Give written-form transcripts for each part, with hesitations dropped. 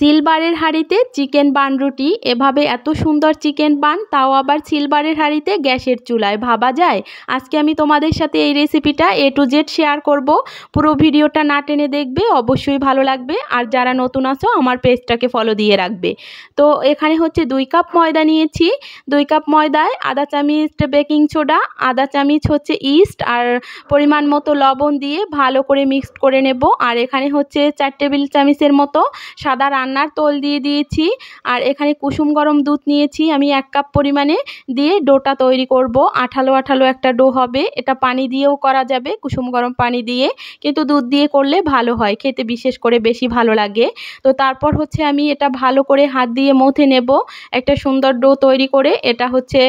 সিলভারের হাঁড়িতে chicken bun রুটি, এভাবে এত সুন্দর চিকেন বান, তাও আবার সিলভারের হাঁড়িতে গ্যাসের চুলায়, ভাবা যায়। আজকে আমি তোমাদের সাথে এই রেসিপিটা A to Z শেয়ার করব। পুরো ভিডিওটা না টেনে দেখবে, অবশ্যই ভালো লাগবে। আর যারা নতুন আছো আমার পেজটাকে ফলো দিয়ে রাখবে। তো এখানে হচ্ছে 2 কাপ ময়দা নিয়েছি। 2 কাপ ময়দায় আধা চামচ বেকিং সোডা, আধা চামচ হচ্ছে ইস্ট আর পরিমাণ মতো লবণ দিয়ে ভালো করে মিক্সড করে নেব। আর এখানে হচ্ছে 4 টেবিল চামচের মতো সাদা রান্নার তেল দিয়ে দিয়েছি। আর এখানে কুসুম গরম দুধ নিয়েছি আমি 1 কাপ পরিমাণে, দিয়ে ডোটা তৈরি করব। আঠালো আঠালো একটা ডো হবে। এটা পানি দিয়েও করা যাবে, কুসুম গরম পানি দিয়ে, কিন্তু দুধ দিয়ে করলে ভালো হয়, খেতে বিশেষ করে বেশি ভালো লাগে। তো তারপর হচ্ছে আমি এটা ভালো করে হাত দিয়ে মথে নেব একটা সুন্দর ডো তৈরি করে। এটা হচ্ছে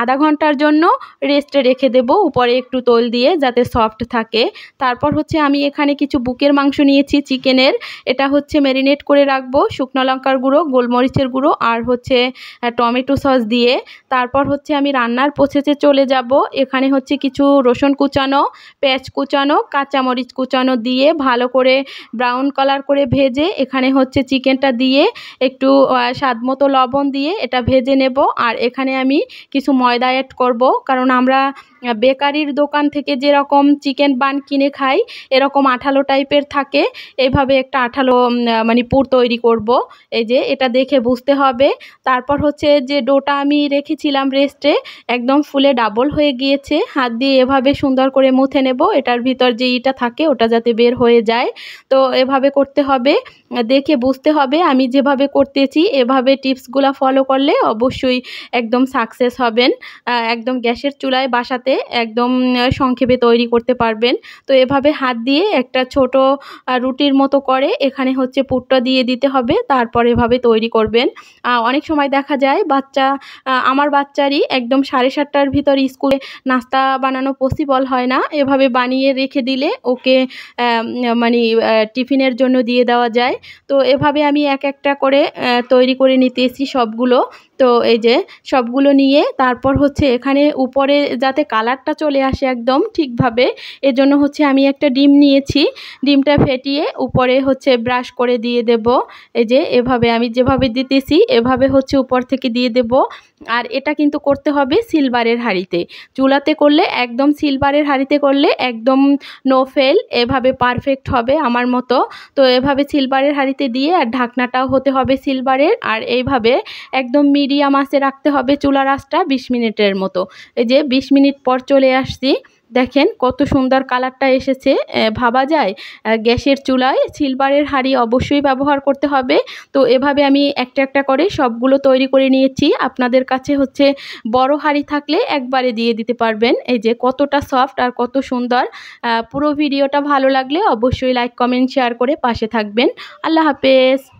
আধা ঘন্টার জন্য রেস্টে রেখে দেব, উপরে একটু তেল দিয়ে, যাতে সফট থাকে। তারপর হচ্ছে আমি এখানে কিছু বুকের মাংস নিয়েছি চিকেনের। এটা হচ্ছে ম্যারিনেট করে রাখবো শুকনো লঙ্কার গুঁড়ো, গোলমরিচের গুঁড়ো আর হচ্ছে টমেটো সস দিয়ে। তারপর হচ্ছে আমি রান্নার প্রসেসে চলে যাব। এখানে হচ্ছে কিছু রসুন কুচানো, পেঁয়াজ কুচানো, কাঁচামরিচ কুচানো দিয়ে ভালো করে ব্রাউন কালার করে ভেজে এখানে হচ্ছে চিকেনটা দিয়ে একটু স্বাদ মতো লবণ দিয়ে এটা ভেজে নেব। আর এখানে আমি কিছু ময়দা অ্যাড করব, কারণ আমরা বেকারির দোকান থেকে যেরকম চিকেন বান কিনে খাই এরকম আঠালো টাইপের থাকে। এইভাবে একটা আঠালো মানে পুর তৈরি করব। এই যে এটা দেখে বুঝতে হবে। তারপর হচ্ছে যে ডোটা আমি রেখেছিলাম রেস্টে, একদম ফুলে ডাবল হয়ে গিয়েছে। হাত দিয়ে এভাবে সুন্দর করে মুথে নেব, এটার ভিতর যে ইটা থাকে ওটা যাতে বের হয়ে যায়। তো এভাবে করতে হবে, দেখে বুঝতে হবে। আমি যেভাবে করতেছি এভাবে টিপসগুলো ফলো করলে অবশ্যই একদম সাকসেস হবেন। একদম গ্যাসের চুলায় বাসাতে একদম সংক্ষেপে তৈরি করতে পারবেন। তো এভাবে হাত দিয়ে একটা ছোট রুটির মতো করে এখানে হচ্ছে পুরটা দিয়ে দিতে হবে। তারপর এভাবে তৈরি করবেন। অনেক সময় দেখা যায় আমার বাচ্চারই একদম 7:30টার ভিতর স্কুলে নাস্তা বানানো পসিবল হয় না। এভাবে বানিয়ে রেখে দিলে ওকে মানে টিফিনের জন্য দিয়ে দেওয়া যায়। তো এভাবে আমি এক একটা করে তৈরি করে নিতেছি সবগুলো। তো এই যে সবগুলো নিয়ে তারপর হচ্ছে এখানে উপরে যাতে কালারটা চলে আসে একদম ঠিকভাবে, এজন্য হচ্ছে আমি একটা ডিম নিয়েছি। ডিমটা ফেটিয়ে উপরে হচ্ছে ব্রাশ করে দিয়ে দেব। এই যে এভাবে আমি যেভাবে দিতেছি এভাবে হচ্ছে উপর থেকে দিয়ে দেব। আর এটা কিন্তু করতে হবে সিলভারের হাঁড়িতে। চুলাতে করলে একদম সিলভারের হাঁড়িতে করলে একদম নো ফেল, এভাবে পারফেক্ট হবে আমার মতো। তো এভাবে সিলভারের হাঁড়িতে দিয়ে, আর ঢাকনাটাও হতে হবে সিলভারের। আর এইভাবে একদম মিডিয়াম আঁচে রাখতে হবে চুলার আঁচটা 20 মিনিটের মতো। এই যে 20 মিনিট পর চলে আসছি, দেখেন কত সুন্দর কালারটা এসেছে। ভাবা যায় গ্যাসের চুলায় সিলভারের হাঁড়ি অবশ্যই ব্যবহার করতে হবে। তো এভাবে আমি একটা একটা করে সবগুলো তৈরি করে নিয়েছি। আপনাদের কাছে হচ্ছে বড় হাঁড়ি থাকলে একবারে দিয়ে দিতে পারবেন। এই যে কতটা সফট আর কত সুন্দর। পুরো ভিডিওটা ভালো লাগলে অবশ্যই লাইক কমেন্ট শেয়ার করে পাশে থাকবেন। আল্লাহ হাফেজ।